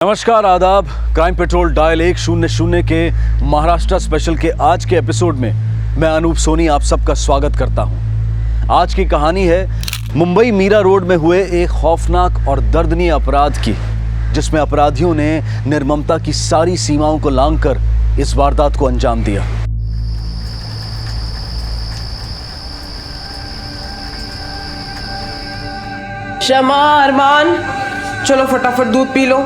नमस्कार, आदाब। Crime petrol dial 100 के महाराष्ट्र स्पेशल के आज के एपिसोड में मैं अनूप सोनी आप सबका स्वागत करता हूं। आज की कहानी है मुंबई मीरा रोड में हुए एक खौफनाक और दर्दनीय अपराध की, जिसमें अपराधियों ने निर्ममता की सारी सीमाओं को लांघकर इस वारदात को अंजाम दिया। शमा, अरमान, चलो फटाफट दूध पी लो,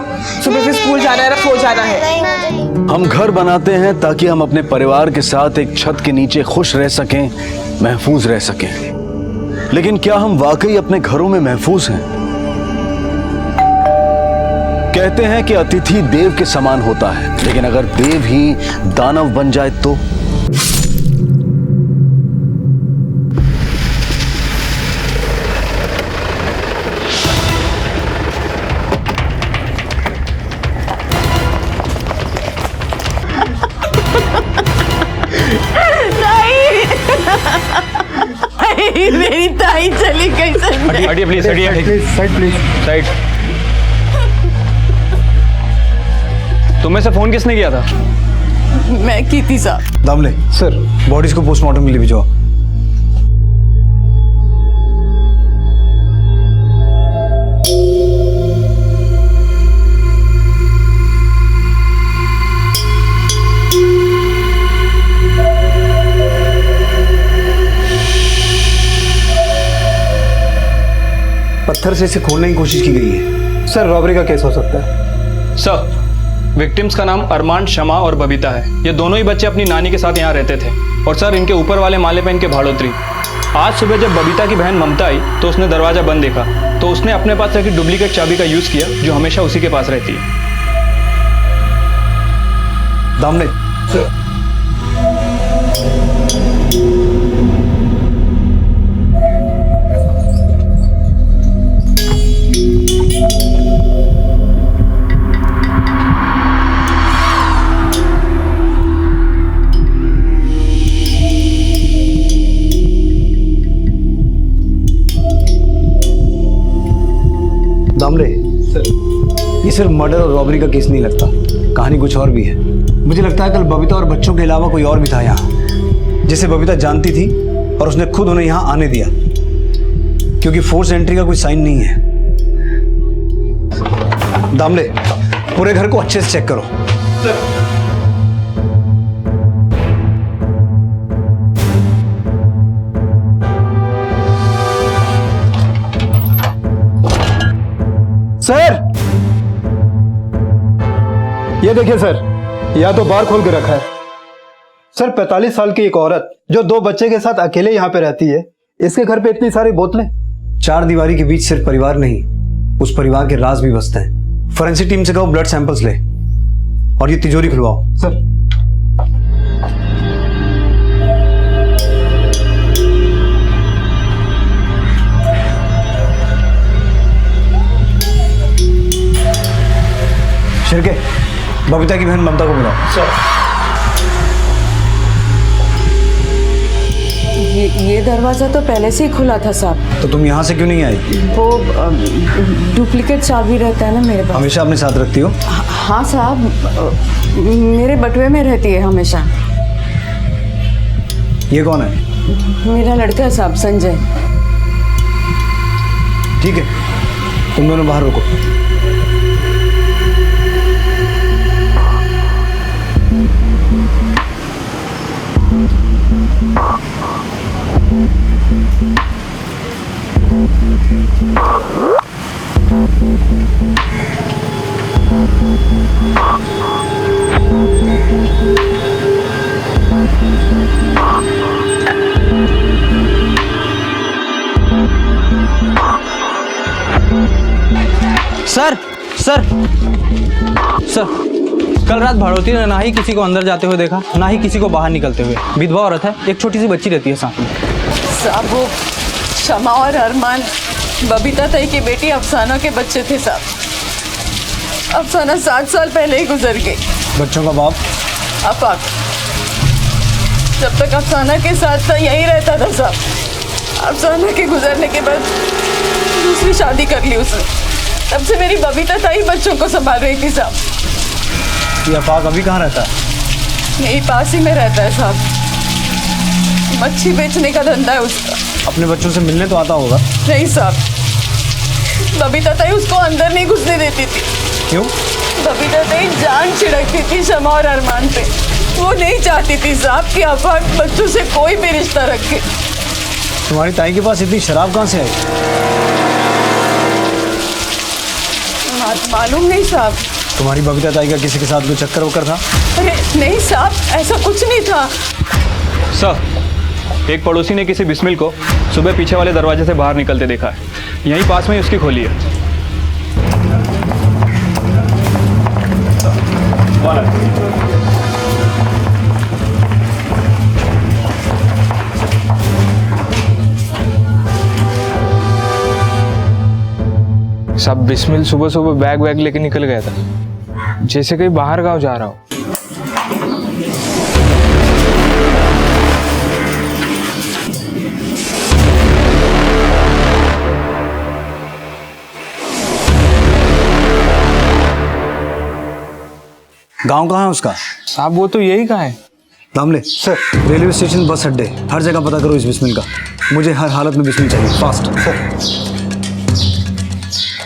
सुबह फिर स्कूल जाना है, सो जाना है। हम घर बनाते हैं ताकि हम अपने परिवार के साथ एक छत के नीचे खुश रह सकें, महफूज रह सकें। लेकिन क्या हम वाकई अपने घरों में महफूज हैं? कहते हैं कि अतिथि देव के समान होता है, लेकिन अगर देव ही दानव बन जाए तो? मेरी ताई चली गई। हटिए प्लीज, हटिए साइड प्लीज, साइड। तुम्हें से फोन किसने किया था? मैं की थी साहब। दामले सर, बॉडीज को पोस्टमार्टम के लिए भिजवाओ। पत्थर से इसे खोलने की कोशिश की गई है। सर, रॉबरी का केस हो सकता है। सर, विक्टिम्स का नाम अरमान, शमा और बबीता है। ये दोनों ही बच्चे अपनी नानी के साथ यहाँ रहते थे। और सर, इनके ऊपर वाले माले पे इनके भाड़ोत्री। आज सुबह जब बबीता की बहन ममता आई तो उसने दरवाजा बंद देखा, तो उसने अपने पास रखी डुप्लीकेट चाबी का यूज किया, जो हमेशा उसी के पास रहती है। दामले दामले सर, ये सिर्फ मर्डर और रॉबरी का केस नहीं लगता, कहानी कुछ और भी है। मुझे लगता है कल बबीता और बच्चों के अलावा कोई और भी था यहाँ, जिसे बबीता जानती थी और उसने खुद उन्हें यहाँ आने दिया, क्योंकि फोर्स एंट्री का कोई साइन नहीं है। दामले, पूरे घर को अच्छे से चेक करो। सर, ये देखिए सर, या तो बार खोल के रखा है। सर, 45 साल की एक औरत जो 2 बच्चे के साथ अकेले यहाँ पे रहती है, इसके घर पे इतनी सारी बोतलें। 4 दीवारी के बीच सिर्फ परिवार नहीं, उस परिवार के राज भी बसते हैं। फोरेंसिक टीम से कहो ब्लड सैंपल्स ले और ये तिजोरी खुलवाओ। सर, शिरके, बबीता की बहन ममता को बुलाओ। ये दरवाजा तो पहले से ही खुला था साहब। तो तुम यहाँ से क्यों नहीं आई? वो डुप्लीकेट चाबी रहता है ना मेरे पास। हमेशा अपने साथ रखती हो? हाँ साहब, मेरे बटुए में रहती है हमेशा। ये कौन है? मेरा लड़का है साहब, संजय। ठीक है, तुम दोनों बाहर रुको। सर सर सर, कल रात भाड़ोती ने ना ही किसी को अंदर जाते हुए देखा, ना ही किसी को बाहर निकलते हुए। विधवा औरत है, एक छोटी सी बच्ची रहती है साथ में। साहब, वो शमा और अरमान बबीता ताई की बेटी अफसाना के बच्चे थे साहब। अफसाना 7 साल पहले ही गुजर गई। बच्चों का बाप? आफाक। जब तक अफसाना के साथ था यहीं रहता था साहब। अफसाना के गुजरने के बाद दूसरी शादी कर ली उसने। तब से मेरी बबीता ताई बच्चों को संभाल रही थी साहब। ये अफाक अभी कहाँ रहता है? यही पास ही में रहता है साहब। मच्छी बेचने का धंधा है उसका। अपने बच्चों से मिलने तो आता होगा। नहीं साहब, बबीता ताई उसको अंदर नहीं घुसने देती थी। क्यों? बबीता ताई जान छिड़कती थी शमा और अरमान पे। वो नहीं चाहती थी साहब कि अफाक बच्चों से कोई भी रिश्ता रखे। तुम्हारी ताई के पास इतनी शराब कहाँ से आई? मालूम नहीं साहब। तुम्हारी बबीता ताई का किसी के साथ कोई चक्कर वक्कर था? अरे नहीं साहब, ऐसा कुछ नहीं था। सर, एक पड़ोसी ने किसी बिस्मिल को सुबह पीछे वाले दरवाजे से बाहर निकलते देखा है। यहीं पास में ही उसकी खोली है। सब बिस्मिल सुबह सुबह बैग वैग लेके निकल गया था, जैसे कहीं बाहर गांव जा रहा हो। गांव कहाँ है उसका? साहब वो तो यही कहा है। दामले सर, रेलवे स्टेशन, बस अड्डे, हर जगह पता करो इस बिस्मिल का। मुझे हर हालत में बिस्मिल चाहिए, फास्ट। सर,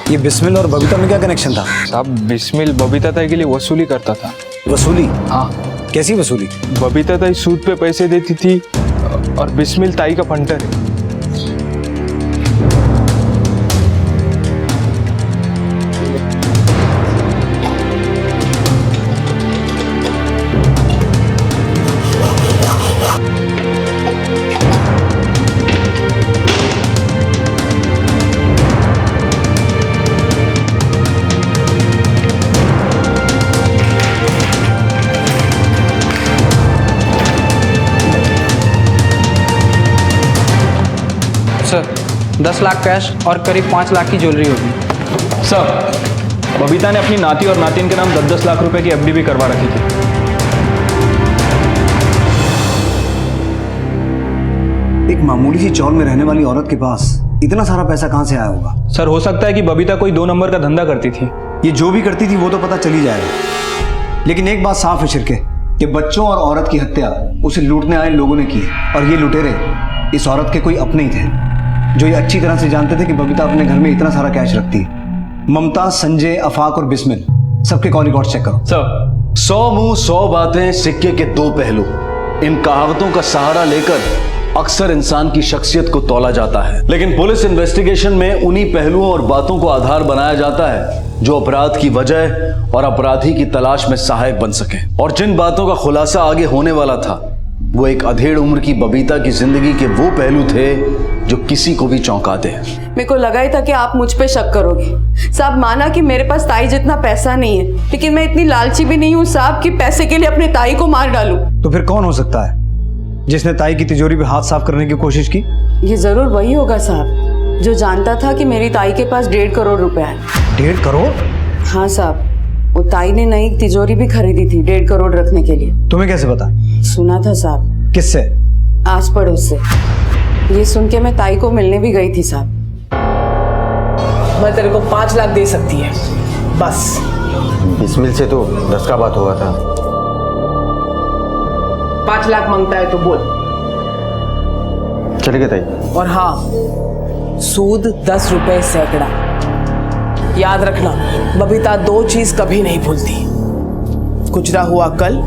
ये बिस्मिल और बबीता में क्या कनेक्शन था? साहब बिस्मिल बबीता ताई के लिए वसूली करता था। वसूली? हाँ। कैसी वसूली? बबीता ताई सूद पे पैसे देती थी और बिस्मिल ताई का फंटर है। सर 10 लाख कैश और करीब 5 लाख की ज्वेलरी होगी। सर, बबीता ने अपनी नाती और नातिन के नाम 10-10 लाख रुपए की एफडी भी करवा रखी थी। एक मामूली सी चौल में रहने वाली औरत के पास इतना सारा पैसा कहाँ से आया होगा? सर, हो सकता है कि बबीता कोई 2 नंबर का धंधा करती थी। ये जो भी करती थी वो तो पता चल ही जाएगा, लेकिन एक बात साफ है शिरके, कि बच्चों और औरत की हत्या उसे लूटने आए लोगों ने की, और ये लुटेरे इस औरत के कोई अपने ही थे, जो ये अच्छी तरह से जानते थे कि बबीता अपने घर में इतना सारा कैश रखती है। ममता, संजय, अफाक और बिस्मिल, सबके कॉल रिकॉर्ड चेक करो। सर, 100 मुंह 100 बातें, सिक्के के 2 पहलू। इन कहावतों का सहारा लेकर अक्सर इंसान की शख्सियत को तौला जाता है, लेकिन पुलिस इन्वेस्टिगेशन में उन्हीं पहलुओं और बातों को आधार बनाया जाता है जो अपराध की वजह और अपराधी की तलाश में सहायक बन सके। और जिन बातों का खुलासा आगे होने वाला था वो एक अधेड़ उम्र की बबीता की जिंदगी के वो पहलू थे जो किसी को भी चौंका दे। मेरे को लगा ही था कि आप मुझ पे शक करोगे साहब। माना कि मेरे पास ताई जितना पैसा नहीं है, लेकिन मैं इतनी लालची भी नहीं हूँ साहब कि पैसे के लिए अपने ताई को मार डालूं। तो फिर कौन हो सकता है जिसने ताई की तिजोरी पे हाथ साफ करने की कोशिश की? ये जरूर वही होगा साहब जो जानता था कि मेरी ताई के पास 1.5 करोड़ रुपए है। 1.5 करोड़? हाँ साहब, वो ताई ने नई तिजोरी भी खरीदी थी 1.5 करोड़ रखने के लिए। तुम्हें कैसे पता? सुना था साहब। किससे? आस पड़ोस से। ये सुन के मैं ताई को मिलने भी गई थी साहब। मैं तेरे को 5 लाख दे सकती है बस। बिस्मिल से तो 10 का बात हुआ था। 5 लाख मांगता है तो बोल। चलेगा ताई। और हाँ, सूद 10 रुपए सैकड़ा। याद रखना, बबीता 2 चीज कभी नहीं भूलती, गुजरा हुआ कल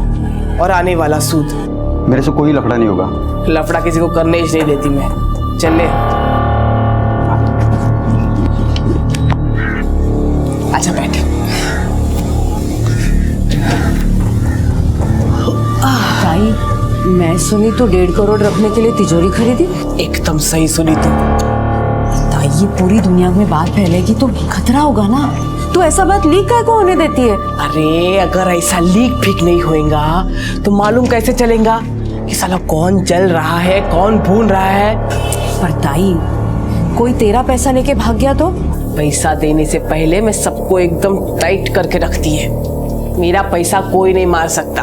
और आने वाला सूद। मेरे से कोई लफड़ा नहीं होगा। लफड़ा किसी को करने ही नहीं देती मैं। चल ले। अच्छा बैठ। ताई, मैं सुनी तो 1.5 करोड़ रखने के लिए तिजोरी खरीदी। एकदम सही सुनी तू। ताई, ये पूरी दुनिया में बात फैलेगी तो खतरा होगा ना। तो ऐसा बात लीक काय को होने देती है? अरे अगर ऐसा लीक फीक नहीं होएगा तो मालूम कैसे चलेगा कि साला कौन जल रहा है, कौन भून रहा है। पर ताई, कोई तेरा पैसा लेके भाग गया तो? पैसा देने से पहले मैं सबको एकदम टाइट करके रखती है। मेरा पैसा कोई नहीं मार सकता।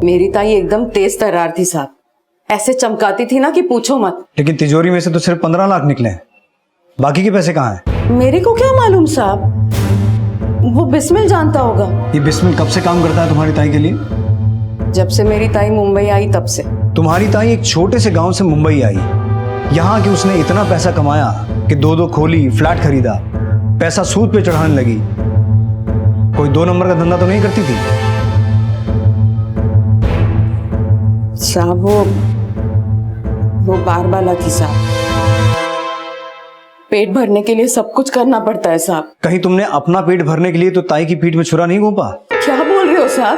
मेरी ताई एकदम तेज तर्रार थी साहब, ऐसे चमकाती थी ना कि पूछो मत। लेकिन तिजोरी में से तो सिर्फ 15 लाख निकले हैं, बाकी के पैसे कहाँ हैं? मेरे को क्या मालूम साहब, वो बिस्मिल जानता होगा। ये बिस्मिल कब से काम करता है तुम्हारी ताई के लिए? जब से मेरी ताई मुंबई आई तब से। तुम्हारी ताई एक छोटे से गांव से मुंबई आई, यहाँ कि उसने इतना पैसा कमाया कि 2-2 खोली, फ्लैट खरीदा, पैसा सूद पे चढ़ाने लगी। कोई 2 नंबर का धंधा तो नहीं करती थी? साहब वो बारबाला थी साहब। पेट भरने के लिए सब कुछ करना पड़ता है साहब। कहीं तुमने अपना पेट भरने के लिए तो ताई की पीठ में छुरा नहीं घोंपा? क्या बोल रहे हो साहब,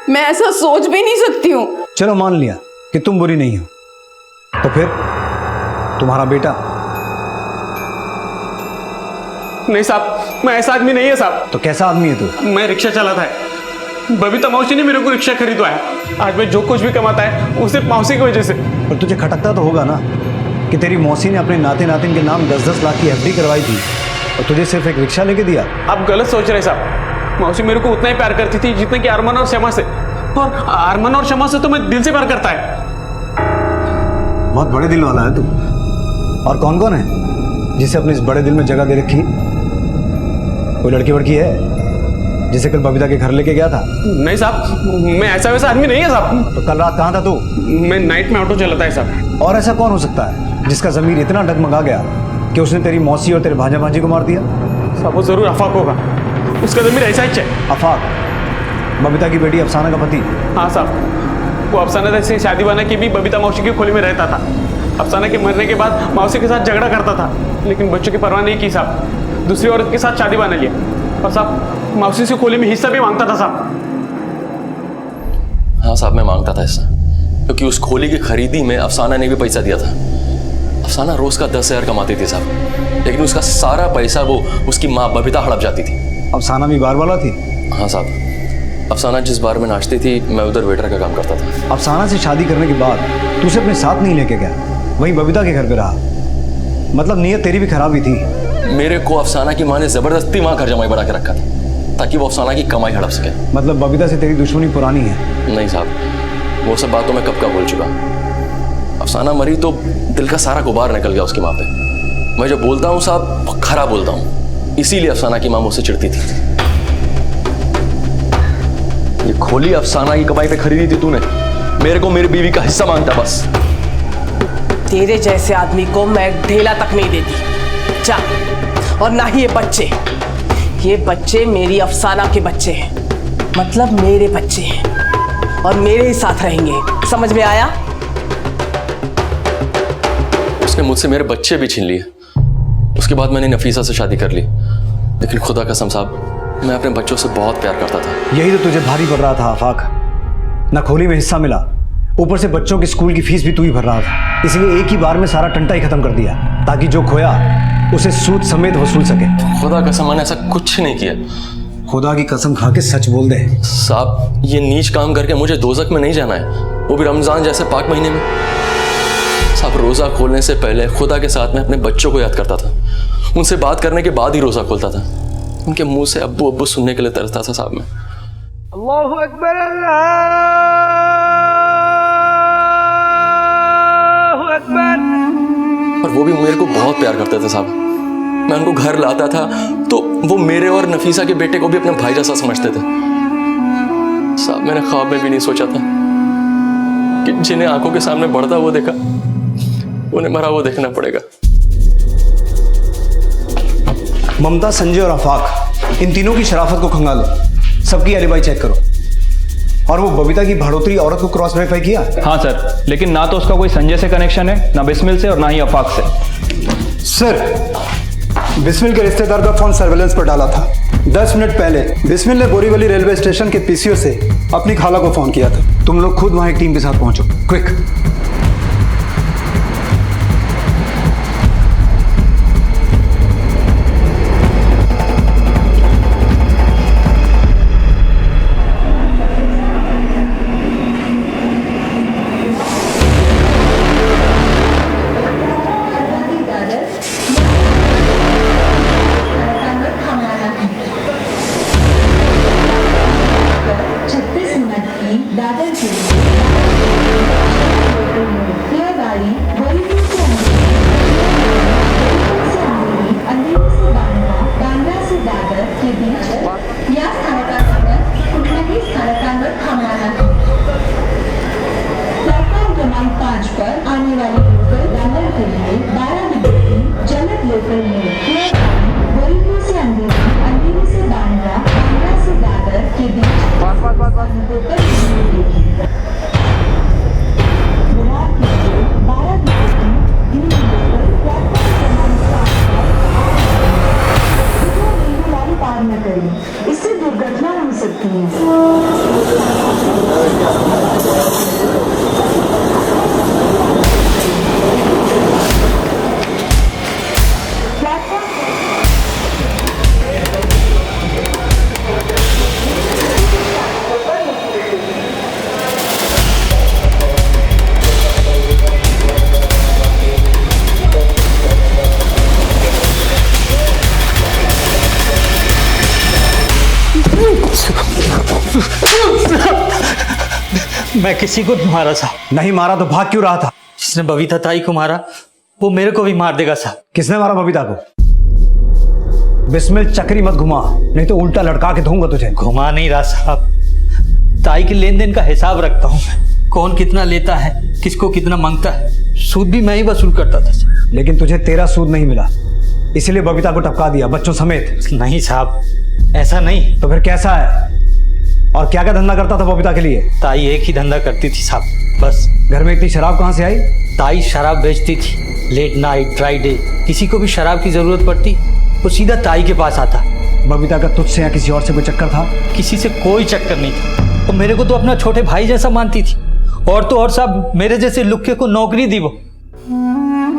मैं ऐसा सोच भी नहीं सकती हूँ। चलो मान लिया कि तुम बुरी नहीं हो, तो फिर तुम्हारा बेटा? नहीं साहब, मैं ऐसा आदमी नहीं है साहब। तो कैसा आदमी है तू? मैं रिक्शा चलाता है। बबीता मौसी ने मेरे को रिक्शा खरीदवाया। आज मैं जो कुछ भी कमाता है वो सिर्फ मौसी की वजह से। पर तुझे खटकता तो होगा ना कि तेरी मौसी ने अपने नाते नातिन के नाम 10-10 लाख की एफडी करवाई थी और तुझे सिर्फ एक रिक्शा लेके दिया। आप गलत सोच रहे साहब। मौसी मेरे को उतना ही प्यार करती थी जितना कि अरमान और शमा से, और अरमान और शमा से तो मैं दिल से प्यार करता है। बहुत बड़े दिल वाला है तू। और कौन कौन है जिसे अपने इस बड़े दिल में जगह दे रखी? कोई लड़की वड़की है जिसे कल बबीता के घर लेके गया था? नहीं साहब, मैं ऐसा वैसा आदमी नहीं है साहब। तो कल रात कहाँ था तू? मैं नाइट में ऑटो चलाता है साहब। और ऐसा कौन हो सकता है जिसका जमीर इतना डगमगा गया कि उसने तेरी मौसी और तेरे भांजा भांजी को मार दिया? साहब वो जरूर अफाक होगा, उसका जमीर ऐसा ही है। अफाक बबीता की बेटी अफसाना का पति? हाँ साहब, वो अफसाना से शादी बना के भी बबीता मौसी की खोली में रहता था। अफसाना के मरने के बाद मौसी के साथ झगड़ा करता था, लेकिन बच्चों की परवाह नहीं की साहब। दूसरी औरत के साथ शादी बना लिया और साहब मौसी से खोली में हिस्सा भी मांगता था साहब। हाँ साहब, मैं मांगता था हिस्सा, क्योंकि उस खोली की खरीदी में अफसाना ने भी पैसा दिया था। अफसाना रोज का 10,000 कमाती थी साहब, लेकिन उसका सारा पैसा वो उसकी माँ बबीता हड़प जाती थी। अफसाना भी बार वाला थी? हाँ साहब, अफसाना जिस बार में नाचती थी मैं उधर वेटर का काम करता था। अफसाना से शादी करने के बाद तू उसे अपने साथ नहीं लेके गया, वहीं बबीता के घर पे रहा। मतलब नीयत तेरी भी खराब ही थी। मेरे को अफसाना की माँ ने जबरदस्ती वहाँ घर जमाई बढ़ा के रखा था ताकि वो अफसाना की कमाई हड़प सके। मतलब बबीता से तेरी दुश्मनी पुरानी है? नहीं साहब, वो सब बातों में कब का बोल चुका। अफसाना मरी तो दिल का सारा गुबार निकल गया उसकी माँ पे। मैं जो बोलता हूँ साहब खरा बोलता हूँ, इसीलिए अफसाना की माँ मुझसे चिढ़ती थी। ये खोली अफसाना की कमाई पे खरीदी थी तूने, मेरे को मेरी बीवी का हिस्सा मांगता बस। तेरे जैसे आदमी को मैं ढेला तक नहीं देती। जा, और ना ही ये बच्चे मेरी अफसाना के बच्चे हैं, मतलब मेरे बच्चे हैं और मेरे ही साथ रहेंगे। समझ में आया? उसने मुझसे मेरे बच्चे भी छीन लिए। उसके बाद मैंने नफीसा से शादी कर ली, लेकिन खुदा कसम साहब मैं अपने बच्चों से बहुत प्यार करता था। यही तो तुझे भारी पड़ रहा था आफाक। ना खोली में हिस्सा मिला, ऊपर से बच्चों की स्कूल की फीस भी तू ही भर रहा था। इसलिए एक ही बार में सारा टंटा ही खत्म कर दिया ताकि जो खोया उसे सूद समेत वसूल सके। खुदा कसम मैंने ऐसा कुछ नहीं किया। खुदा की कसम खा के सच बोल दे। साहब ये नीच काम करके मुझे दोजख में नहीं जाना है, वो भी रमजान जैसे पाक महीने में। साहब रोजा खोलने से पहले खुदा के साथ में अपने बच्चों को याद करता था। उनसे बात करने के बाद ही रोजा खोलता था। उनके मुंह से अब्बू अब्बू सुनने के लिए तरसता था साहब मैं। अल्लाहु अकबर, अल्लाहु अकबर। और वो भी मेरे को बहुत प्यार करते थे साहब। मैं उनको घर लाता था तो वो मेरे और नफीसा के बेटे को भी अपने भाई जैसा समझते थे। साहब मैंने ख्वाब में भी नहीं सोचा था कि जिन्हें आंखों के सामने बढ़ता वो देखा, उन्हें मरा वो देखना पड़ेगा। ममता, संजय और आफाक, इन तीनों की शराफत को खंगालो। सबकी एलिबाई चेक करो। और वो बबीता की भाड़ोतरी औरत को क्रॉस वेरीफाई किया? हाँ सर, लेकिन ना तो उसका कोई संजय से कनेक्शन है, ना बिस्मिल से और ना ही अफाक से। सर, बिस्मिल के रिश्तेदार का फोन सर्वेलेंस पर डाला था। 10 मिनट पहले बिस्मिल ने बोरीवली रेलवे स्टेशन के पीसीओ से अपनी खाला को फोन किया था। तुम लोग खुद वहां एक टीम के साथ पहुंचो, क्विक। अंधेरी इस्तेमाल न करें, इससे दुर्घटना हो सकती है। मैं किसी को नहीं मारा साहब। नहीं मारा तो भाग क्यों रहा था? जिसने बबीता ताई को मारा वो मेरे को भी मार देगा साहब। किसने मारा बबीता को? बिस्मिल, चक्री मत घुमा, नहीं तो उल्टा लटका के दूंगा तुझे। घुमा नहीं रहा साहब, ताई के लेन देन का हिसाब रखता हूँ मैं। कौन कितना लेता है, किसको कितना मांगता है, सूद भी मैं ही वसूल करता था साहब। लेकिन तुझे तेरा सूद नहीं मिला, इसलिए बबीता को टपका दिया, बच्चों समेत। नहीं साहब, ऐसा नहीं। तो फिर कैसा है? और क्या क्या धंधा करता था बबीता के लिए? ताई एक ही धंधा करती थी साहब, बस। घर में इतनी शराब कहाँ से आई? ताई शराब बेचती थी, लेट नाइट, ड्राई डे, किसी को भी शराब की जरूरत पड़ती वो सीधा ताई के पास आता। बबीता का तुझसे या किसी और से कोई चक्कर था? किसी से कोई चक्कर नहीं था। वो मेरे को तो अपना छोटे भाई जैसा मानती थी, और तो और साहब मेरे जैसे लुक्के को नौकरी दी वो।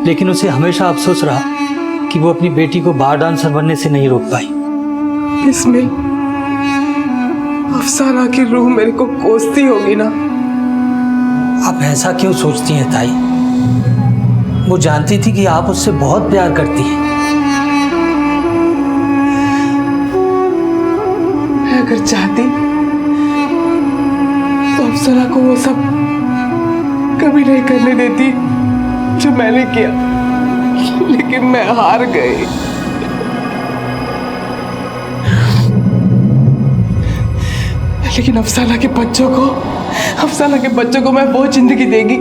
लेकिन उसे हमेशा अफसोस रहा कि वो अपनी बेटी को बार डांसर बनने से नहीं रोक पाई। बिस्मिल, अफसाना की रूह मेरे को कोसती होगी ना। आप ऐसा क्यों सोचती हैं ताई? वो जानती थी कि आप उससे बहुत प्यार करती हैं। मैं अगर चाहती तो अफसाना को वो सब कभी नहीं करने देती जो मैंने किया, लेकिन मैं हार गई। लेकिन अफसाना के बच्चों को मैं वो जिंदगी देगी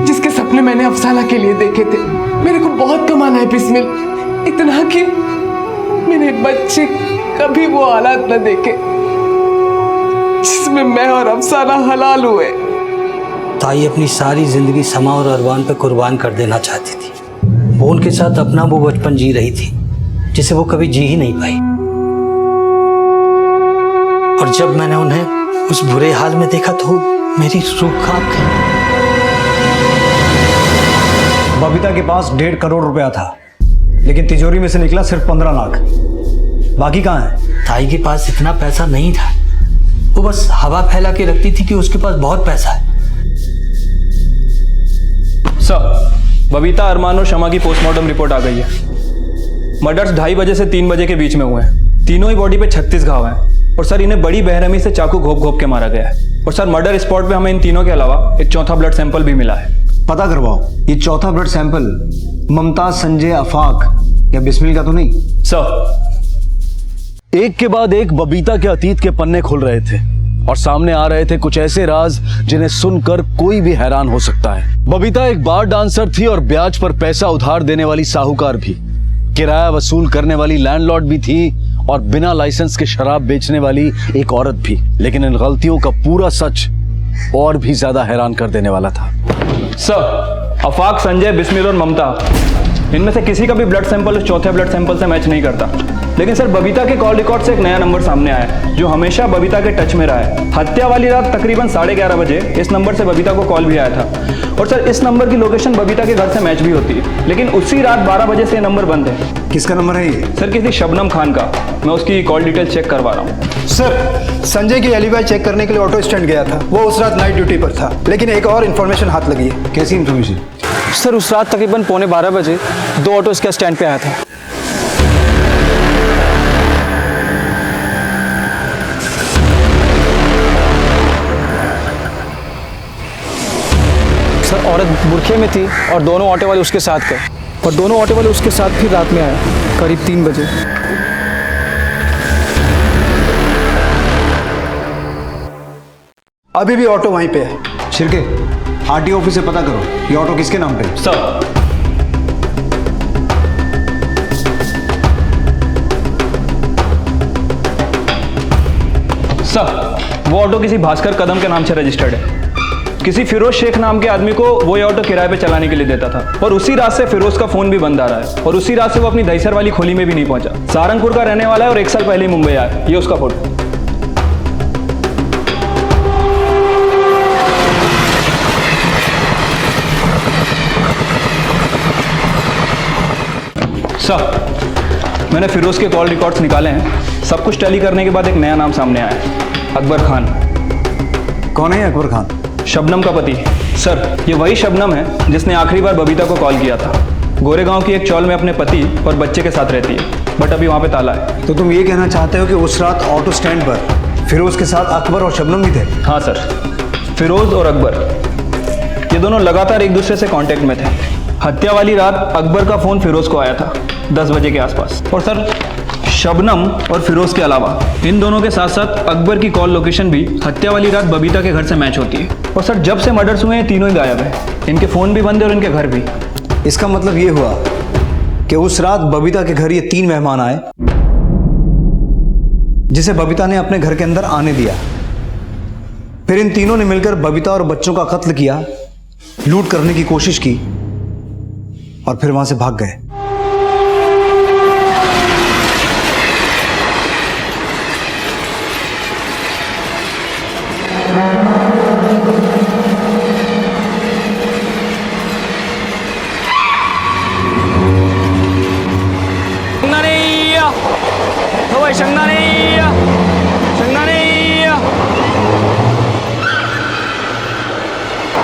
जिसके सपने मैंने अफसाना के लिए देखे थे। मेरे को बहुत कमाना है बिस्मिल, इतना कि मेरे बच्चे कभी वो हालात न देखे जिसमें मैं और अफसाना हलाल हुए। ताई अपनी सारी जिंदगी समा और अरमान पे कुर्बान कर देना चाहती थी। वो उनके साथ अपना वो बचपन जी रही थी जिसे वो कभी जी ही नहीं पाई। और जब मैंने उन्हें उस बुरे हाल में देखा तो मेरी रूह कांप गई। बबीता के पास 1.5 करोड़ रुपया था, लेकिन तिजोरी में से निकला सिर्फ 15 लाख। बाकी कहाँ है? ताई के पास इतना पैसा नहीं था, वो बस हवा फैला के रखती थी कि उसके पास बहुत पैसा है। सर, बबीता, अरमान और शमा की पोस्टमार्टम रिपोर्ट आ गई है। मर्डर्स 2:30 बजे से 3 बजे के बीच में हुए हैं। तीनों ही बॉडी पे 36 घाव हैं। और सर, इन्हें बड़ी बेरहमी से चाकू घोप घोप के मारा गया है। और सर, मर्डर स्पॉट पे हमें इन तीनों के अलावा एक चौथा ब्लड सैंपल भी मिला है। पता करवाओ, ये चौथा ब्लड सैंपल ममताज, संजय, आफाक या बिस्मिल का तो नहीं? सर, एक के बाद एक बबीता के अतीत के पन्ने खुल रहे थे और सामने आ रहे थे कुछ ऐसे राज जिन्हें सुनकर कोई भी हैरान हो सकता है। बबीता एक बार डांसर थी और ब्याज पर पैसा उधार देने वाली साहूकार भी, किराया वसूल करने वाली लैंडलॉर्ड भी थी और बिना लाइसेंस के शराब बेचने वाली एक औरत भी। लेकिन इन गलतियों का पूरा सच और भी ज्यादा हैरान कर देने वाला था। सर, आफाक, संजय, बिस्मिल और ममता, इनमें से किसी का भी ब्लड सैंपल उस चौथे ब्लड सैंपल से मैच नहीं करता। लेकिन सर, बबीता के कॉल रिकॉर्ड से एक नया नंबर सामने आया है जो हमेशा बबीता के टच में रहा है। हत्या वाली रात तकरीबन 11:30 बजे इस नंबर से बबीता को कॉल भी आया था। और सर, इस नंबर की लोकेशन बबीता के घर से मैच भी होती है। लेकिन उसी रात 12 बजे से नंबर बंद है। किसका नंबर है ये? सर, किसी शबनम खान का। मैं उसकी कॉल डिटेल चेक करवा रहा हूँ। सर, संजय की एलिबाई चेक करने के लिए ऑटो स्टैंड गया था। वो उस रात नाइट ड्यूटी पर था, लेकिन एक और इन्फॉर्मेशन हाथ लगी है। कैसी इन्फॉर्मेशन? सर, उस रात तकरीबन 12:15 बजे 2 ऑटो इसके स्टैंड पे आया था। सर, औरत बुरखे में थी और दोनों ऑटो वाले उसके साथ गए और दोनों ऑटो वाले उसके साथ फिर रात में आए करीब 3 बजे। अभी भी ऑटो वहीं पे है। शिरके, आरटीओ ऑफिस से पता करो ये ऑटो किसके नाम पे है। सर, वो ऑटो किसी भास्कर कदम के नाम से रजिस्टर्ड है। किसी फिरोज शेख नाम के आदमी को वो ये ऑटो किराए पे चलाने के लिए देता था और उसी रात से फिरोज का फोन भी बंद आ रहा है और उसी रात से वो अपनी दहीसर वाली खोली में भी नहीं पहुंचा। सहारनपुर का रहने वाला है और 1 साल पहले ही मुंबई आया। ये उसका फोटो। सर, मैंने फिरोज के कॉल रिकॉर्ड्स निकाले हैं। सब कुछ टैली करने के बाद एक नया नाम सामने आया है, अकबर खान। कौन है अकबर खान? शबनम का पति। सर, ये वही शबनम है जिसने आखिरी बार बबीता को कॉल किया था। गोरेगांव की एक चौल में अपने पति और बच्चे के साथ रहती है, बट अभी वहाँ पे ताला है। तो तुम ये कहना चाहते हो कि उस रात ऑटो स्टैंड पर फिरोज के साथ अकबर और शबनम भी थे? हाँ सर, फिरोज और अकबर ये दोनों लगातार एक दूसरे से कांटेक्ट में थे। हत्या वाली रात अकबर का फ़ोन फिरोज को आया था 10 बजे के आसपास। और सर, शबनम और फिरोज के अलावा इन दोनों के साथ साथ अकबर की कॉल लोकेशन भी हत्या वाली रात बबीता के घर से मैच होती है। और सर, जब से मर्डर्स हुए हैं तीनों ही गायब हैं। इनके फ़ोन भी बंद है और इनके घर भी। इसका मतलब ये हुआ कि उस रात बबीता के घर ये 3 मेहमान आए जिसे बबीता ने अपने घर के अंदर आने दिया। फिर इन तीनों ने मिलकर बबीता और बच्चों का कत्ल किया, लूट करने की कोशिश की और फिर वहां से भाग गए।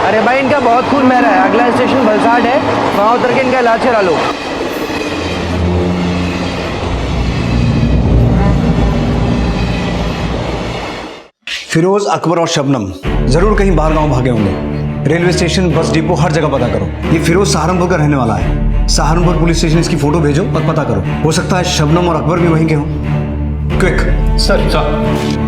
अरे भाई, इनका बहुत खून बह रहा है। अगला स्टेशन वलसाड है, वहाँ उतर के इनका इलाज करा लो। फिरोज, अकबर और शबनम जरूर कहीं बाहर गांव भागे होंगे। रेलवे स्टेशन, बस डिपो, हर जगह पता करो। ये फिरोज सहारनपुर का रहने वाला है। सहारनपुर पुलिस स्टेशन इसकी फोटो भेजो और पता करो। हो सकता है शबनम और अकबर भी वहीं के हों। क्विक। सर। सर,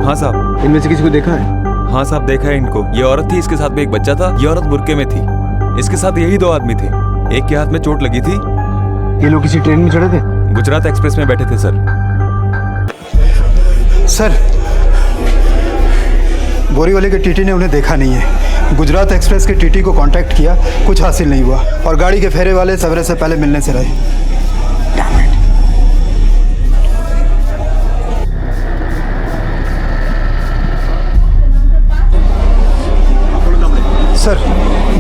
हाँ साहब। इनमें से किसी को देखा है? हाँ साहब, देखा है इनको। ये औरत थी, इसके साथ में एक बच्चा था। ये औरत बुर्के में थी। इसके साथ यही 2 आदमी थे। एक के हाथ में चोट लगी थी। ये लोग किसी ट्रेन में चढ़े थे? गुजरात एक्सप्रेस में बैठे थे सर। सर, बोरीवली के टीटी ने उन्हें देखा नहीं है। गुजरात एक्सप्रेस के टीटी को कांटेक्ट किया, कुछ हासिल नहीं हुआ और गाड़ी के फेरे वाले सवेरे से पहले मिलने से रहे। सर,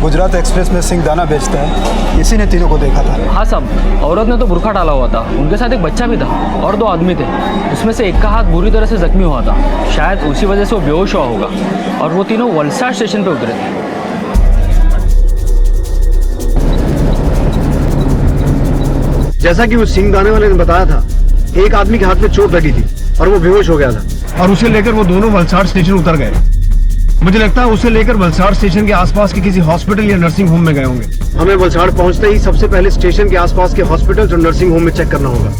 गुजरात एक्सप्रेस में सिंह दाना बेचता है, इसी ने तीनों को देखा था। हाँ साहब, औरत ने तो बुरखा डाला हुआ था। उनके साथ एक बच्चा भी था और 2 आदमी थे। उसमें से एक का हाथ बुरी तरह से जख्मी हुआ था। शायद उसी वजह से वो बेहोश हुआ होगा और वो तीनों वलसाड स्टेशन पे उतरे थे। जैसा कि उस सिंह दाने वाले ने बताया था, एक आदमी के हाथ में चोट लगी थी और वो बेहोश हो गया था और उसे लेकर वो दोनों वलसाड स्टेशन उतर गए। मुझे लगता है उसे लेकर वलसाड स्टेशन के आसपास के किसी हॉस्पिटल या नर्सिंग होम में गए होंगे। हमें वलसाड पहुंचते ही सबसे पहले स्टेशन के आसपास के हॉस्पिटल और नर्सिंग होम में चेक करना होगा।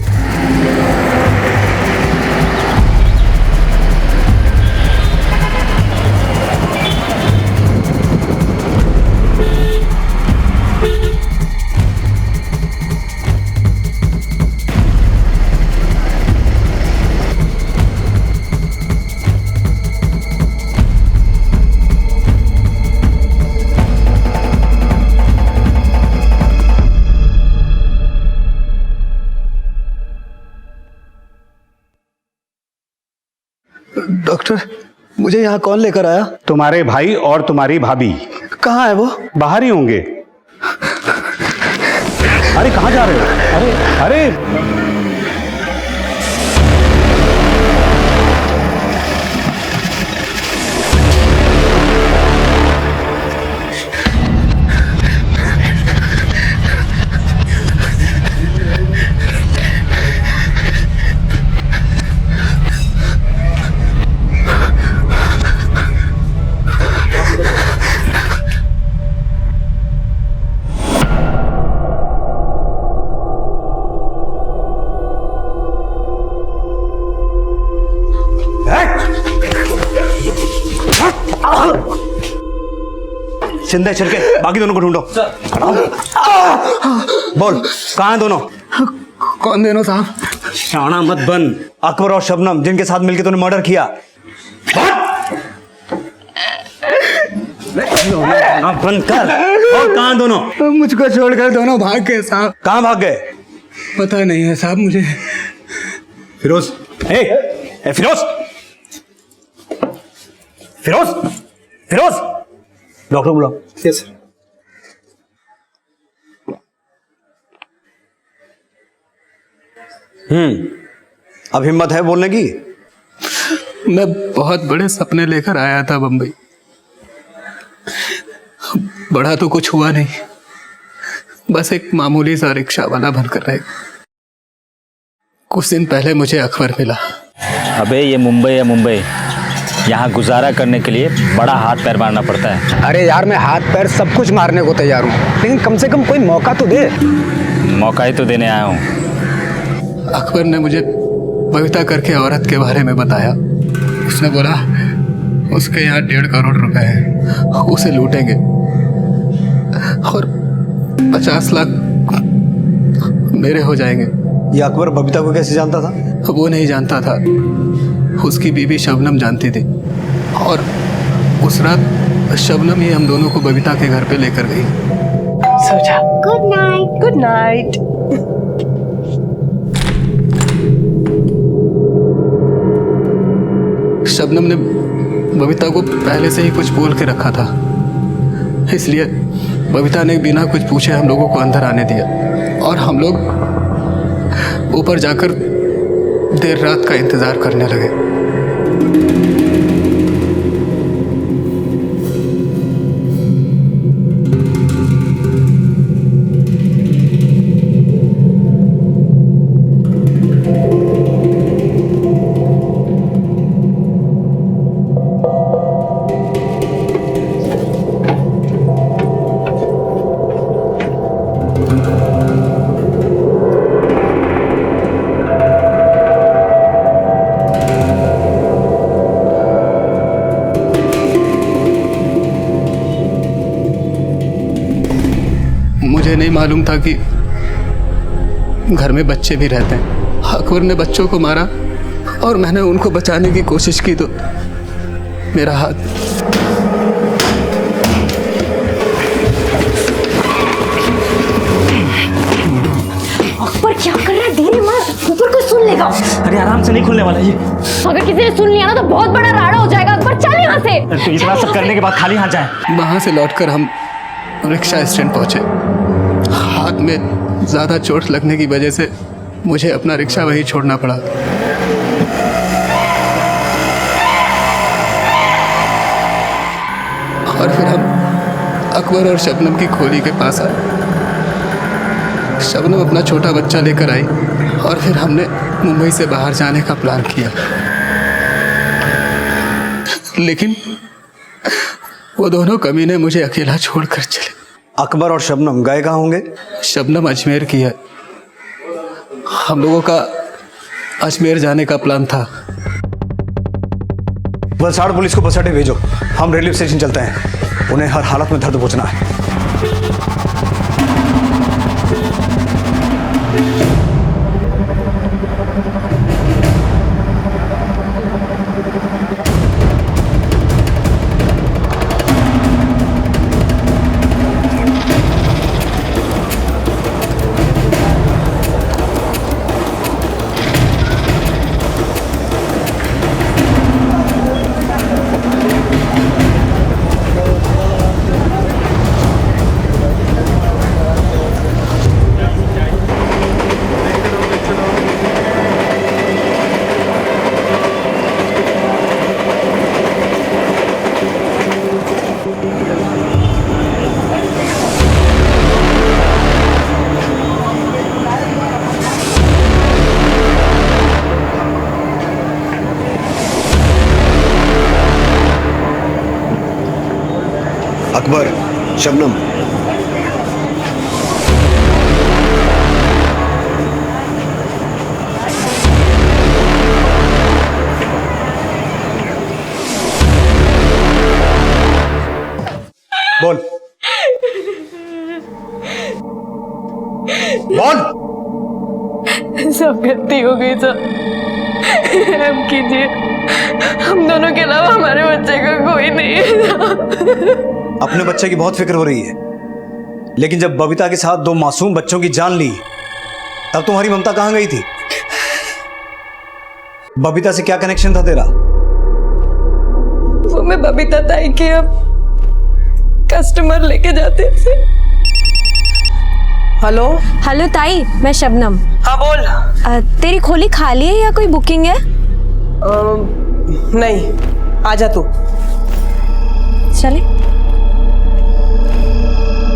फिर मुझे यहाँ कौन लेकर आया? तुम्हारे भाई और तुम्हारी भाभी। कहाँ है वो? बाहर ही होंगे। अरे कहाँ जा रहे हो? अरे अरे शिंदे छिड़के, बाकी दोनों को ढूंढो। बोल कहाँ हैं दोनों? कौन दोनों साहब? शाना मत बन। अकबर और शबनम जिनके साथ मिलकर तूने मर्डर किया। बंद कर। और कहाँ दोनों? मुझको छोड़कर दोनों भाग गए साहब। कहाँ भाग गए? पता नहीं है साहब मुझे। फिरोज, फिरोज, फिरोज, फिरोज, डॉक्टर बुलाओ। Yes sir. अब हिम्मत है बोलने की? मैं बहुत बड़े सपने लेकर आया था बम्बई। बड़ा तो कुछ हुआ नहीं, बस एक मामूली सा रिक्शा वाला बनकर रह गया। कुछ दिन पहले मुझे अकबर मिला। अबे ये मुंबई है मुंबई, यहाँ गुजारा करने के लिए बड़ा हाथ पैर मारना पड़ता है। अरे यार मैं हाथ पैर सब कुछ मारने को तैयार हूँ, लेकिन कम से कम कोई मौका तो दे। मौका ही तो देने आया हूँ। अकबर ने मुझे बबीता करके औरत के बारे में बताया। उसने बोला उसके यहाँ 1.5 करोड़ रुपए हैं, उसे लूटेंगे और 50 लाख मेरे हो जाएंगे। ये अकबर बबीता को कैसे जानता था? वो नहीं जानता था, उसकी बीवी शबनम जानती थी। और उस रात शबनम ही हम दोनों को बबीता के घर पे लेकर गई। सोचा good night. Good night. Shabnam ने बबीता को पहले से ही कुछ बोल के रखा था, इसलिए बबीता ने बिना कुछ पूछे हम लोगों को अंदर आने दिया और हम लोग ऊपर जाकर देर रात का इंतजार करने लगे। मुझे नहीं मालूम था कि घर में बच्चे भी रहते हैं। अकबर ने बच्चों को मारा और मैंने उनको बचाने की कोशिश की तो मेरा हाथ। अकबर क्या कर रहा है? धीरे मार, ऊपर कोई सुन लेगा। अरे आराम से नहीं खुलने वाला ये। अगर किसी ने सुन लिया ना तो बहुत बड़ा राड़ा हो जाएगा। अकबर चल यहाँ से। तो इतना सब करने के बाद खाली हाथ जाए? वहां से लौटकर हम रिक्शा स्टैंड पहुंचे। हाथ में ज्यादा चोट लगने की वजह से मुझे अपना रिक्शा वहीं छोड़ना पड़ा। और फिर हम अकबर और शबनम की खोली के पास आए। शबनम अपना छोटा बच्चा लेकर आई और फिर हमने मुंबई से बाहर जाने का प्लान किया, लेकिन वो दोनों कमीने मुझे अकेला छोड़कर चले। अकबर और शबनम गए कहाँ होंगे? शबनम अजमेर की है। हम लोगों का अजमेर जाने का प्लान था। वलसाड़ पुलिस को बस अड्डे भेजो, हम रेलवे स्टेशन चलते हैं। उन्हें हर हालत में दर्द पहुंचना है। अकबर, शबनम, बोल बोल। सब गलती हो गई सर, हम कीजिए, हम दोनों के अलावा हमारे बच्चे का कोई नहीं है। अपने बच्चे की बहुत फिक्र हो रही है, लेकिन जब बबीता के साथ दो मासूम बच्चों की जान ली तब तुम्हारी ममता कहां गई थी? बबीता से क्या कनेक्शन था तेरा? वो मैं बबीता ताई के अब कस्टमर लेके जाते थे। हेलो हेलो ताई, मैं शबनम। हाँ बोल। तेरी खोली खाली है या कोई बुकिंग है? नहीं, आजा तू। चले।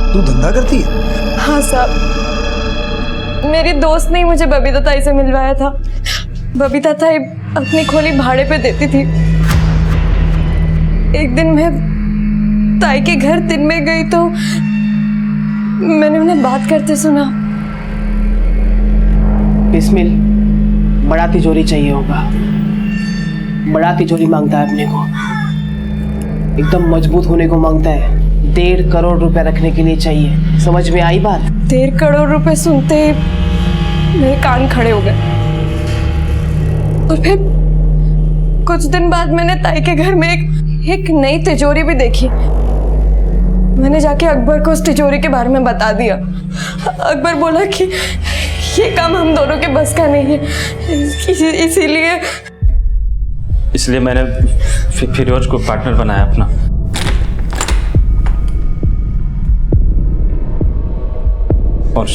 तू धंधा करती है? हाँ साहब, मेरी दोस्त ने मुझे बबीता ताई से मिलवाया था। बबीता ताई अपनी खोली भाड़े पे देती थी। एक दिन मैं ताई के घर दिन में गई तो मैंने उन्हें बात करते सुना। बिस्मिल, बड़ा तिजोरी चाहिए होगा, बड़ा तिजोरी मांगता है अपने को, एकदम मजबूत होने को मांगता है। 1.5 करोड़ रुपए रखने के लिए चाहिए, समझ में आई बात? 1.5 करोड़ रुपए सुनते ही मेरे कान खड़े हो गए। और फिर कुछ दिन बाद मैंने ताई के घर में एक नई तिजोरी भी देखी। मैंने जाके अकबर को उस तिजोरी के बारे में बता दिया। अकबर बोला कि ये काम हम दोनों के बस का नहीं है, इसलिए मैंने फिरोज को पार्टनर बनाया अपना। और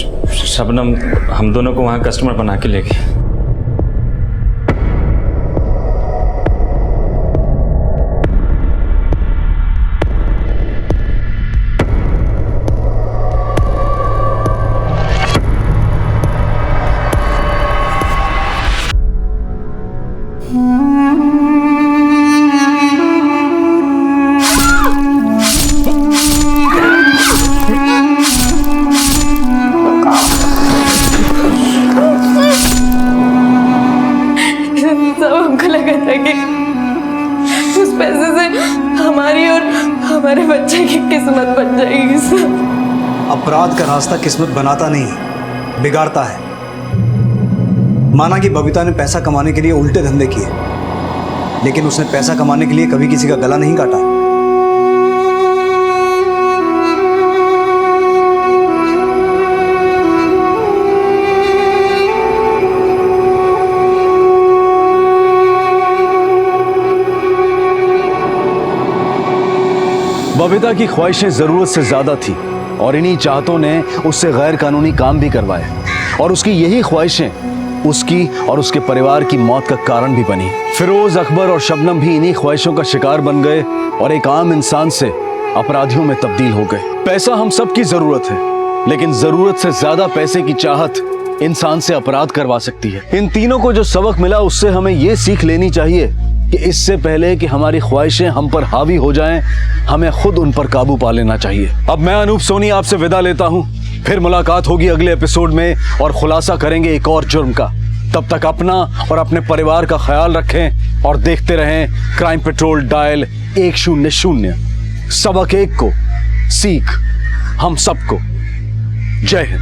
शबनम हम दोनों को वहाँ कस्टमर बना के ले गई। सब हमको लगा था कि उस पैसे से हमारी और हमारे बच्चे की किस्मत बन जाएगी सर। अपराध का रास्ता किस्मत बनाता नहीं, बिगाड़ता है। माना कि बबीता ने पैसा कमाने के लिए उल्टे धंधे किए, लेकिन उसने पैसा कमाने के लिए कभी किसी का गला नहीं काटा। बबीता की ख्वाहिशें जरूरत से ज्यादा थी और इन्हीं चाहतों ने उससे गैर कानूनी काम भी करवाए और उसकी यही ख्वाहिशें उसकी और उसके परिवार की मौत का कारण भी बनी। फिरोज, अकबर और शबनम भी इन्हीं ख्वाहिशों का शिकार बन गए और एक आम इंसान से अपराधियों में तब्दील हो गए। पैसा हम सब की जरूरत है, लेकिन जरूरत से ज्यादा पैसे की चाहत इंसान से अपराध करवा सकती है। इन तीनों को जो सबक मिला उससे हमें ये सीख लेनी चाहिए कि इससे पहले कि हमारी ख्वाहिशें हम पर हावी हो जाएं, हमें खुद उन पर काबू पा लेना चाहिए। अब मैं अनूप सोनी आपसे विदा लेता हूं, फिर मुलाकात होगी अगले एपिसोड में और खुलासा करेंगे एक और जुर्म का। तब तक अपना और अपने परिवार का ख्याल रखें और देखते रहें क्राइम पेट्रोल डायल 100। सबक एक को, सीख हम सबको। जय हिंद।